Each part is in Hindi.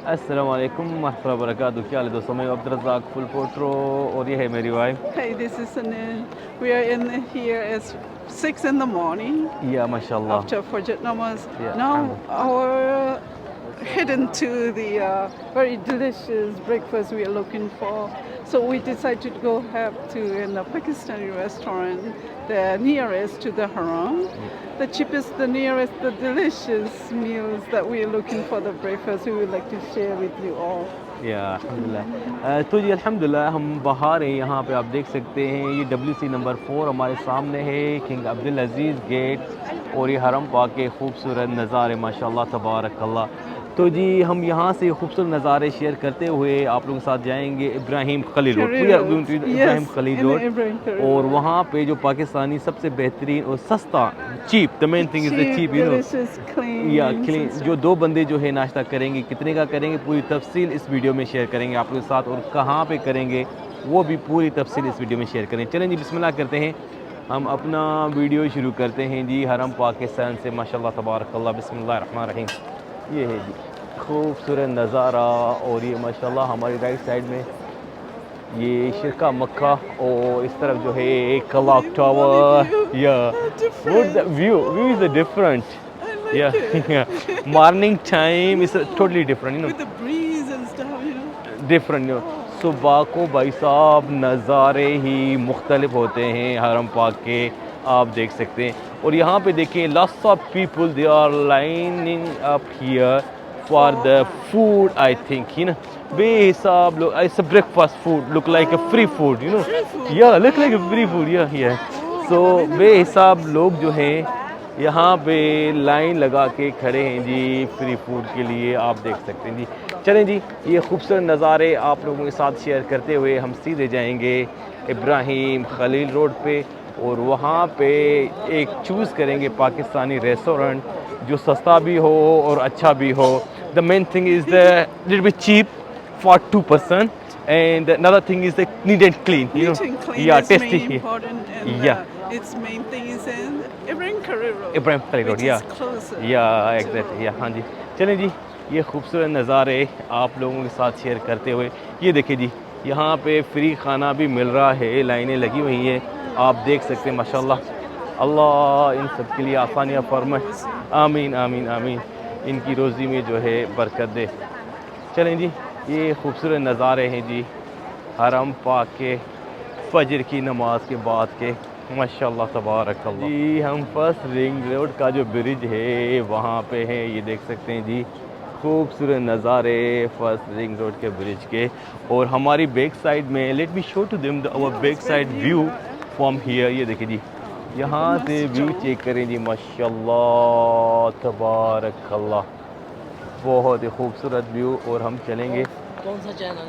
अस्सलाम वालेकुम महफ़िल बरकातहू। क्या हाल है दोस्तों, मैं अब्दुल रज़ाक फुल पोट्रो और ये है मेरी wife. Hey, this is Anil. We are in here at 6 in the morning या माशाल्लाह। after Fajr namaz. या Now अल्हम्दुलिल्लाह। our heading to the very delicious breakfast we are looking for. So we decided to go have to in a Pakistani restaurant, the nearest to the Haram. The cheapest, the nearest, the delicious meals that we are looking for the breakfast. We would like to share with you all. या अल्हम्दुलिल्लाह। तो जी अल्हम्दुलिल्लाह हम बाहर हैं, यहाँ पे आप देख सकते हैं ये WC नंबर 4 हमारे सामने है, किंग अब्दुल अज़ीज़ गेट। और ये हरम पाक के खूबसूरत नज़ारे माशाल्लाह तबारक अल्लाह। तो जी हम यहाँ से खूबसूरत नज़ारे शेयर करते हुए आप लोगों के साथ जाएंगे Ibrahim Khalil road, Curry roads. Ibrahim Yes, Khalil in the road. Ibrahim Curry और road. वहाँ पे जो पाकिस्तानी सबसे बेहतरीन और सस्ता cheap, the main thing is the Cheap, cheap delicious, या clean, क्लीन, and stuff. जो दो बंदे जो है नाश्ता करेंगे, कितने का करेंगे पूरी तफसील इस वीडियो में शेयर करेंगे आप लोगों के साथ, और कहाँ पे करेंगे वो भी पूरी तफसील इस वीडियो में शेयर करें। चलें जी बिस्मिल्लाह करते हैं, हम अपना वीडियो शुरू करते हैं जी हरम पाक के सैन से माशाल्लाह तबारकल्लाह। बिस्मिल्लाह रहमान रहीम। ये है जी खूबसूरत नज़ारा। और ये माशाल्लाह हमारी राइट साइड में ये शिरका मक्का, और इस तरफ जो है क्लॉक Lovely टावर। view. या How what the different. view is different. I like Yeah, it. yeah. Morning time is totally different, With the breeze and stuff. different, सुबह को भाई साहब नज़ारे ही मुख्तलिफ होते हैं हरम पाक के, आप देख सकते हैं। और यहाँ पे देखें lots of people they are lining up here for the food, I think बेहिसाब लोग, it's breakfast food look like a free food, Free food. या look like a free food, या सो Oh, I never बेहिसाब लोग जो हैं यहाँ पे लाइन लगा के खड़े हैं जी फ्री फूड के लिए, आप देख सकते हैं जी। चलें जी ये खूबसूरत नज़ारे आप लोगों के साथ शेयर करते हुए हम सीधे जाएंगे इब्राहिम खलील रोड पे, और वहाँ पे एक चूज़ करेंगे पाकिस्तानी रेस्टोरेंट जो सस्ता भी हो और अच्छा भी हो। The main thing is the little bit cheap for 2 person, and another thing is the neat and clean, Neat and clean yeah, is tasty, main important, and yeah. its main thing is in Ibrahim Curry Road, Ibrahim Khalil road, which या is closer to एग्जैक्ट, या Haram. हाँ जी। चलें जी ये खूबसूरत नज़ारे आप लोगों के साथ शेयर करते हुए, ये देखिए जी यहाँ पे फ्री खाना भी मिल रहा है, लाइनें लगी हुई हैं, आप देख सकते हैं माशाल्लाह। अल्लाह इन सब के लिए आसानियाँ फरमाए, आमीन आमीन आमीन, इनकी रोज़ी में जो है बरकत दे। चलें जी ये खूबसूरत नज़ारे हैं जी हरम पाक के फजर की नमाज के बाद के, माशाल्लाह तबारक अल्लाह जी। हम फर्स्ट रिंग रोड का जो ब्रिज है वहाँ पे हैं, ये देख सकते हैं जी खूबसूरत नज़ारे फर्स्ट रिंग रोड के ब्रिज के। और हमारी बैक साइड में, let me show to them our back side view from here, ये देखिए जी यहाँ से व्यू चेक करें जी माशाल्लाह तबारक अल्लाह, बहुत ही खूबसूरत व्यू। और हम चलेंगे, कौन सा चैनल?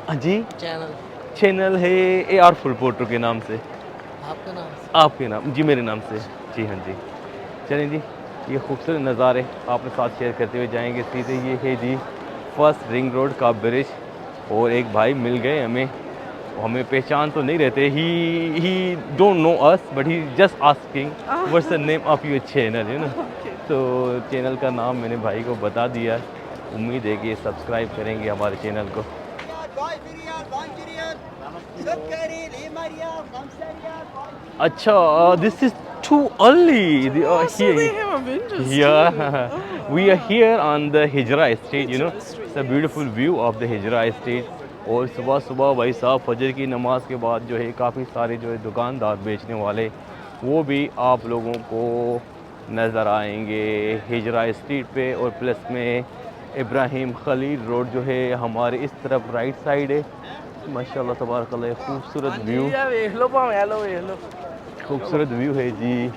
हाँ जी चैनल चैनल है AR फुल पोट्रो के नाम से। आपका नाम? आपके नाम जी, मेरे नाम से जी, हाँ जी। चलें जी ये खूबसूरत नज़ारे आपके साथ शेयर करते हुए जाएंगे सीधे। ये है जी फर्स्ट रिंग रोड का ब्रिज, और एक भाई मिल गए हमें, हमें पहचान तो नहीं रहते, ही don't know us but he just asking what's the name of your channel, Okay. तो चैनल का नाम मैंने भाई को बता दिया, उम्मीद है कि सब्सक्राइब करेंगे हमारे चैनल को। अच्छा this is too early Oh, so they have a windows too. Yeah, we are Oh, here on the Hijra Estate, Hijra Street, it's a yes. beautiful view of the Hijra Estate। और सुबह सुबह भाई साहब फजर की नमाज के बाद जो है काफ़ी सारे जो है दुकानदार बेचने वाले वो भी आप लोगों को नज़र आएंगे हिजरा स्ट्रीट पे। और प्लस में इब्राहिम खलील रोड जो है हमारे इस तरफ राइट साइड है, माशाल्लाह तबारकल्लाह खूबसूरत व्यू, खूबसूरत व्यू है जी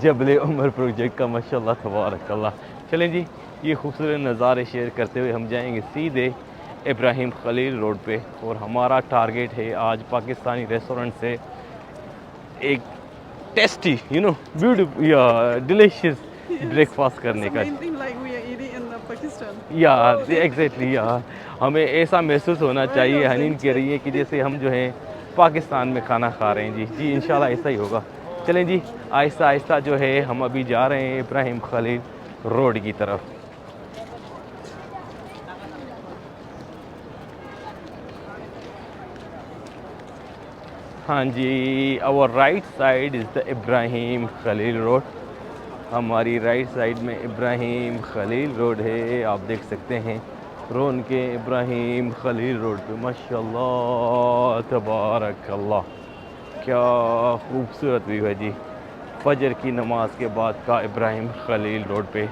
जबल उमर प्रोजेक्ट का, माशाल्लाह तबारकल्लाह। चलें जी ये खूबसूरत नज़ारे शेयर करते हुए हम जाएंगे सीधे इब्राहिम खलील रोड पे। और हमारा टारगेट है आज पाकिस्तानी रेस्टोरेंट से एक टेस्टी ब्यूटीफुल या डिलीशियस ब्रेकफास्ट करने it's का। the main thing like we are eating in the Pakistan. या एग्जैक्टली, या हमें ऐसा महसूस होना चाहिए, हनीन कह रही है कि जैसे हम जो है पाकिस्तान में खाना खा रहे हैं जी। इंशाल्लाह ऐसा ही होगा। चलें जी आहिस्ता आहिस्ता जो है हम अभी जा रहे हैं इब्राहिम खलील रोड की तरफ। हाँ जी, our right side is the Ibrahim Khalil road. हमारी राइट साइड में इब्राहिम खलील रोड है, आप देख सकते हैं रोन के इब्राहिम खलील रोड पे माशाल्लाह तबारक अल्लाह, क्या खूबसूरत व्यू है जी। फजर की नमाज के बाद का इब्राहिम खलील रोड पे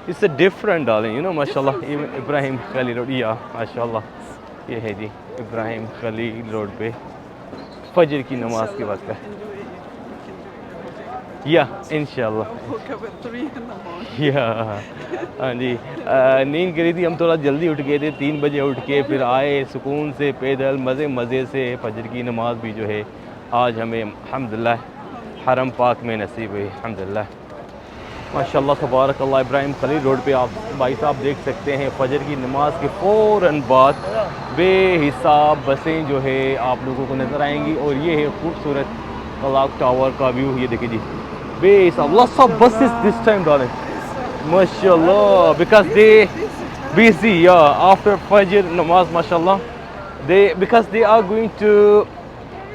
इससे डिफरेंट डालें माशाल्लाह। इब्राहिम खलील रोड या माशाल्लाह ये है जी इब्राहिम खलील रोड पे फजर की नमाज के बाद का। या इंशाल्लाह Woke up at 3 in the morning. या हाँ जी, नींद करी थी, हम थोड़ा जल्दी उठ गए थे, 3 बजे उठ के फिर आए सुकून से पैदल मज़े मज़े से। फजर की नमाज भी जो है आज हमें अल्हम्दुलिल्लाह हरम पाक में नसीब हुई अल्हम्दुलिल्लाह माशाल्लाह तबारक अल्लाह। इब्राहिम खलील रोड पे आप भाई साहब देख सकते हैं फजर की नमाज के फ़ौरन बाद बेहिसाब बसें जो है आप लोगों को नज़र आएंगी। और ये है खूबसूरत क्लॉक टावर का व्यू, ये देखिए जी बेहिसाब lots of buses this time darling mashallah because they busy yeah after fajr namaz mashallah they because they are going to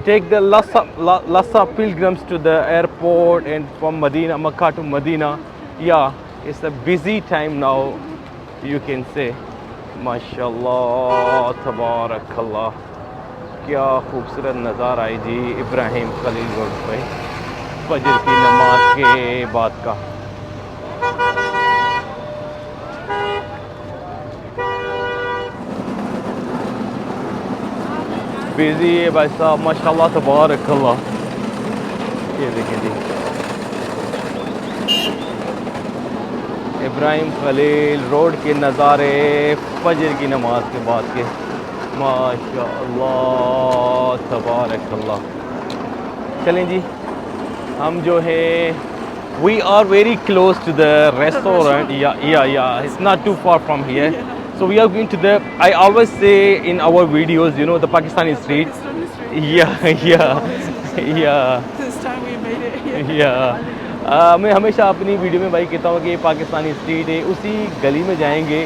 take the lots of pilgrims to the airport and from Medina, Makkah to Medina. Yeah, it's a busy time now, you can say. MashaAllah, tabarakallah. क्या खूबसूरत नज़ारा है जी इब्राहिम खलील रोड पे फजर की नमाज के बाद का। बिजी है भाई साहब माशाल्लाह तबारकल्लाह। ये देखिए जी इब्राहिम खलील रोड के नज़ारे फजर की नमाज के बाद के माशाल्लाह तबारकल्लाह। चलें जी हम जो है we are very close to the restaurant. Yeah, it's not too far from here. So we are going to the, I always say in our videos, the Pakistani street. Pakistani street. Yeah. This time we made it here. या मैं हमेशा अपनी वीडियो में भाई कहता हूँ कि पाकिस्तानी स्ट्रीट है, उसी गली में जाएंगे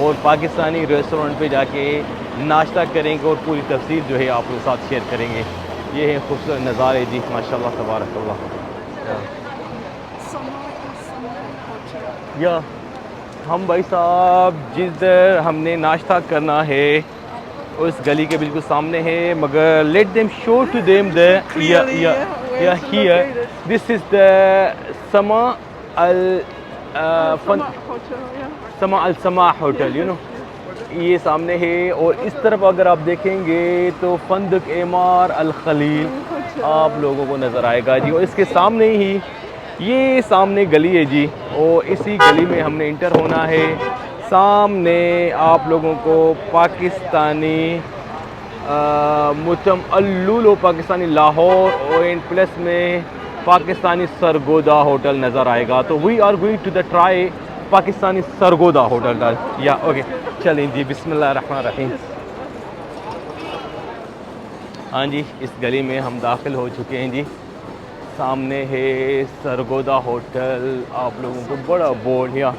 और पाकिस्तानी रेस्टोरेंट पे जाके नाश्ता करेंगे और पूरी तफसील जो है आप लोगों के साथ शेयर करेंगे। ये है खूबसूरत नज़ारे जी माशाल्लाह तबारकल्लाह। या हम भाई साहब जिधर हमने नाश्ता करना है उस गली के बिल्कुल सामने है, मगर let them show to them the yeah here this is the समा अल समा होटल ये सामने है। और इस तरफ अगर आप देखेंगे तो फंदक एमार अल खलील आप लोगों को नज़र आएगा जी। और इसके सामने ही ये सामने गली है जी, और इसी गली में हमने इंटर होना है। सामने आप लोगों को पाकिस्तानी मुतम अल्लुलो पाकिस्तानी लाहौर और इन प्लस में पाकिस्तानी सरगोदा होटल नज़र आएगा। तो we are going to the try Pakistani Sargodha hotel. Yeah okay चलें जी बिस्मिल्लाहिर्रहमानिर्रहीम। हाँ जी इस गली में हम दाखिल हो चुके हैं जी। सामने है सरगोदा होटल, आप लोगों को बड़ा बोर्ड या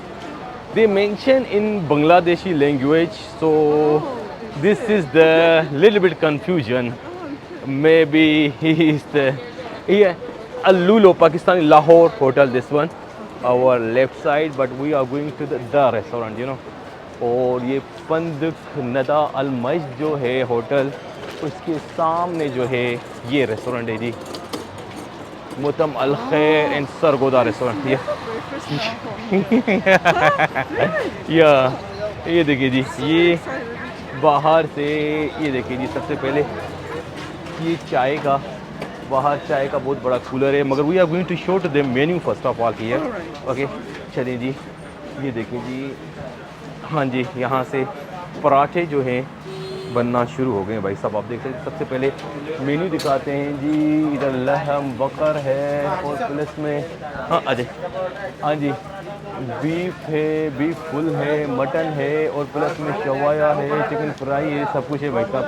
they mention in Bangladeshi language, so this is the little bit confusion may be he is the अल्लुलो Pakistani Lahore hotel this one our left side, but we are going to the restaurant और ये फंदक नदा अल मस्जिद जो है होटल उसके सामने जो है ये रेस्टोरेंट है जी मुतम अल खैर एंड सरगोदा रेस्टोरेंट। या ये देखिए जी ये बाहर से ये देखिए जी सबसे पहले ये चाय का बाहर चाय का बहुत बड़ा कूलर है, मगर we are going to show to the menu first of all here. Okay चलिए जी ये देखिए जी हाँ जी यहाँ से पराठे जो हैं बनना शुरू हो गए हैं भाई साहब। आप देख सकते हैं सबसे पहले मेन्यू दिखाते हैं जी। इधर लहम बकर है और प्लस में हाँ जी बीफ है, बीफ फुल है, मटन है और प्लस में शवाया है, चिकन फ्राई है, सब कुछ है भाई साहब।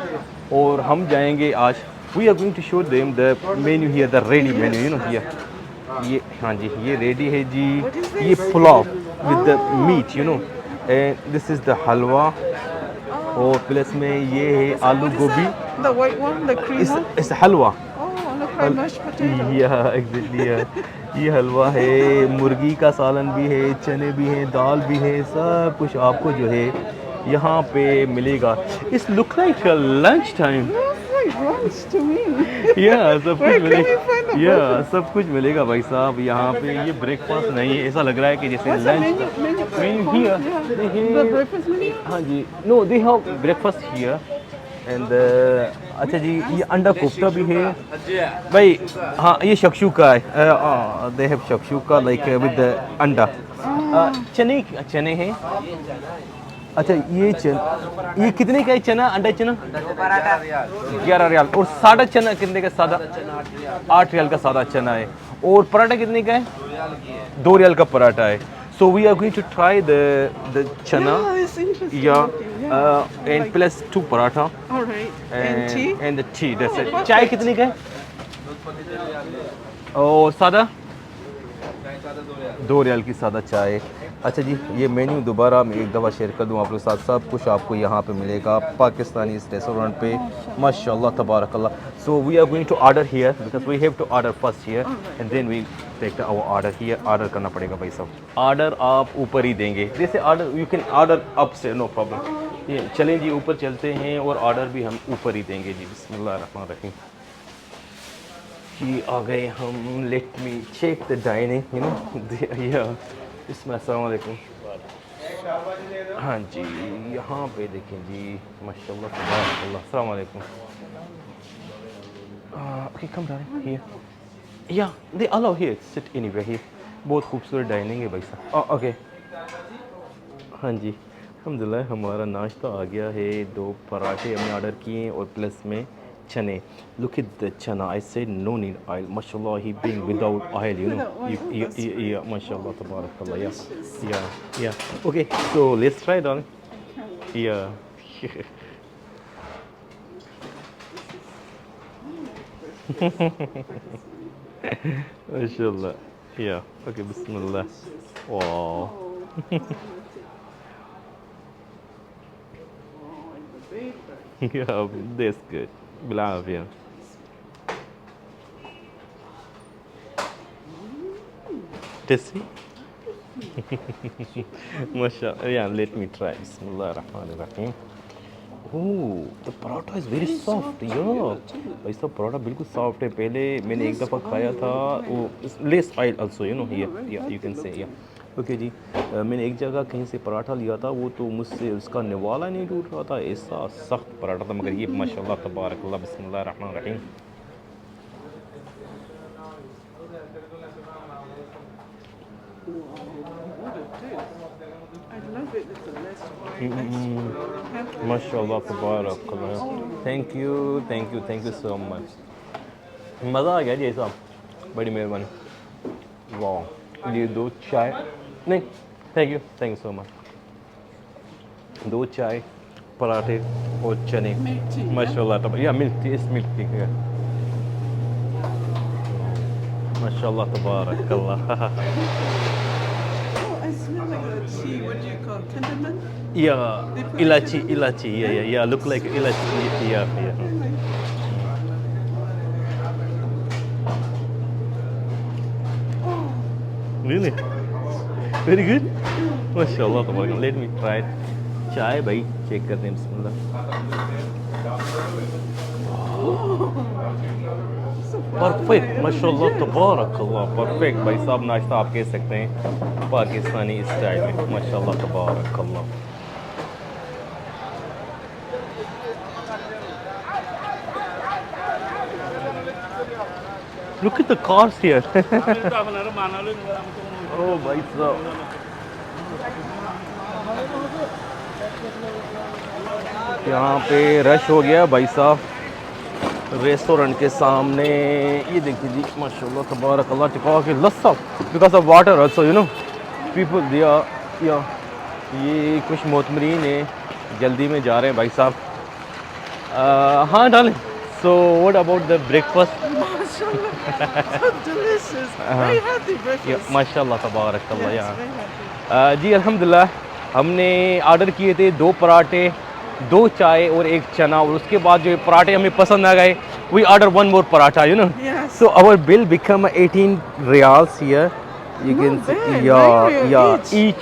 और हम जाएंगे आज we are going to show them the menu here the ready menu here. ये हाँ जी ये रेडी है जी, ये pulao with the meat and this is the halwa और प्लस में ये है आलू गोभी। The white one, the cream one? इस हलवा fried mashed potato. या एग्जैक्टली ये हलवा है, मुर्गी का सालन भी है, चने भी हैं, दाल भी है, सब कुछ आपको जो है यहाँ पे मिलेगा। It's look like lunch time. Looks like brunch to me. या सब Where कुछ can we मिलेगा, find the या breakfast? सब कुछ मिलेगा भाई साहब यहाँ पे। ये ब्रेकफास्ट नहीं है, ऐसा लग रहा है कि जैसे What's the lunch menu? Menu here Yeah. They The have, breakfast menu? हाँ जी, no they have breakfast here and अच्छा जी ये अंडा कोफ्ता भी है भाई। हाँ ये शक्शुका है, दे हैव शक्शुका लाइक विद अंडा। चने चने हैं। अच्छा ये कितने का है चना, अंडा चना? 11 रियाल। और सादा चना कितने का? सादा 8 रियाल का सादा चना है। और पराठा कितने का है? 2 रियाल का पराठा है। So we are going to try the chana Yeah, it's interesting. Yeah looking, yeah. And Like- plus 2 paratha All right. And tea? And the tea that's it. perfect. चाय कितने का है? और सादा 2 रियाल की सादा चाय। अच्छा जी ये मेन्यू दोबारा मैं एक दफ़ा शेयर कर दूँ आप लोग साथ, सब कुछ आपको यहाँ पे मिलेगा पाकिस्तानी इस रेस्टोरेंट पे माशाल्लाह तबारकल्लाह। So we are going to order here because we have to order first here and then we take our order here. Order करना पड़ेगा भाई साहब। ऑर्डर आप ऊपर ही देंगे, जैसे order you can order up से, नो प्रॉब्लम। ये चलें जी ऊपर चलते हैं और ऑर्डर भी हम ऊपर ही देंगे जी। बिस्मिल्लाह रहमान रहीम जी आ गए हम। Let me check the dining you know yeah इसमें। अस्सलाम वालेकुम। हाँ जी यहाँ पे देखें जी माशाल्लाह तबारकल्लाह। अस्सलाम वालेकुम। ओके कम डाउन हियर या they allow here sit anywhere here. बहुत खूबसूरत डाइनिंग है भाई साहब। ओके हाँ जी अल्हम्दुलिल्लाह हमारा नाश्ता आ गया है। 2 पराठे हमने ऑर्डर किए और प्लस में चने। Look at the chana. I said no need oil. Mashallah, he being without oil, you know. Without oil, Yeah, mashallah, tabarakallah. Yeah. Okay, so let's try it on. Yeah. Mashallah. Yeah. Okay, bismillah. Wow. Yeah, that's good. Bilafia. Tasty? Mashallah. Yeah, let me try. Bismillah ar-Rahman ar-Rahim. Oh, the paratha is very soft. Yeah. भाई साहब पराठा बिल्कुल सॉफ्ट है। पहले मैंने एक दफ़ा खाया था वो less oil also you know या यू कैन से या ओके जी। मैंने एक जगह कहीं से पराठा लिया था वो तो मुझसे उसका निवाला नहीं टूट रहा था, ऐसा सख्त पराठा था। मगर ये माशाल्लाह तबारकल्लाह बिस्मिल्लाह रहमान रहीम। I love it with the less oil. माशाल्लाह तबारकल्लाह। Thank you so much. मज़ा आ गया जी साहब, बड़ी मेहरबानी। वाह ये 2 चाय नहीं थैंक यू सो मच। 2 चाय पराठे और चने Milk tea, माशाल्लाह तब या मिल्क टी, इस मिल्क टी है माशाल्लाह तबारकल्लाह। Oh, I smell like a tea. What do you call it? Cinnamon? या They put इलायची या लुक लाइक इलायची या Really? Very good? माशाल्लाह तबारक। Let me try it. चाय भाई चेक करते हैं बिस्मिल्लाह। परफेक्ट माशाल्लाह तबारकल्लाह परफेक्ट भाई साहब। नाश्ता आप कह सकते हैं पाकिस्तानी स्टाइल में माशाल्लाह तबारकल्लाह। Look at the cars here. Oh भाई साहब यहाँ पे रश हो गया भाई साहब रेस्टोरेंट के सामने। ये देखिए जी माशाल्लाह तबारकल्लाह टिका के लस्सा because of water also you know people दिया या ये कुछ मोतमरीन है जल्दी में जा रहे हैं भाई साहब। हाँ डालें। So what about the breakfast? Mashallah. So delicious. Very healthy breakfast. माशाल्लाह तबारकल्लाह। Yes, यहाँ very healthy. जी अल्हम्दुलिल्लाह हमने ऑर्डर किए थे 2 पराठे 2 चाय और 1 चना। और उसके बाद जो पराठे हमें पसंद आ गए we order one more paratha, you know. Yes. So our bill become 18 riyals here. You Not can see, bad, yeah, 9 riyal yeah. each.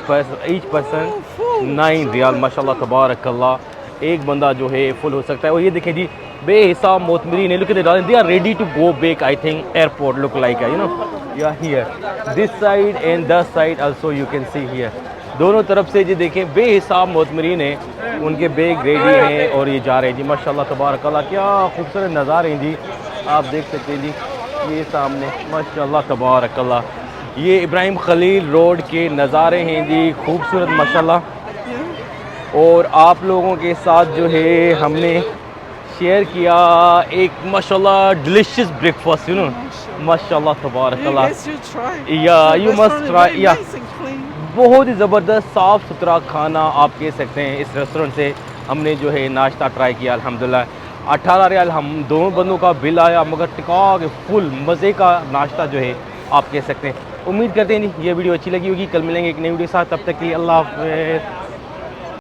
Each person Oh, full. 9 riyal माशाल्लाह तबारकल्लाह। एक बंदा जो है फुल हो सकता है। और ये देखें जी बेहिसाब मोतमरीन है। Look at they are ready to go back. I think airport look like you know या here this side and that side also you can see here. दोनों तरफ से जी देखें बेहिसाब मोतमरीन है। उनके बैग रेडी हैं और ये जा रहे हैं जी माशाल्लाह तबारकल्लाह। क्या खूबसूरत नज़ारे हैं जी, आप देख सकते हैं जी ये सामने माशाल्लाह तबारकल्लाह। ये इब्राहिम खलील रोड के नज़ारे हैं जी, खूबसूरत माशाल्लाह। और आप लोगों के साथ जो है हमने शेयर किया एक माशाल्लाह डिलीशियस ब्रेकफास्ट, यू नो माशाल्लाह You तबारकल्लाह। guys should try. Yeah, The you must restaurant is try, very yeah. nice and clean. बहुत ही ज़बरदस्त साफ़ सुथरा खाना आप कह सकते हैं। इस रेस्टोरेंट से हमने जो है नाश्ता ट्राई किया अल्हम्दुलिल्लाह। 18 रियाल हम दोनों बंदों का बिल आया, मगर टिका के फुल मज़े का नाश्ता जो है आप कह सकते हैं। उम्मीद करते हैं जी ये वीडियो अच्छी लगी होगी। कल मिलेंगे एक नई वीडियो के साथ, तब तक के लिए अल्लाह हाफ़िज़।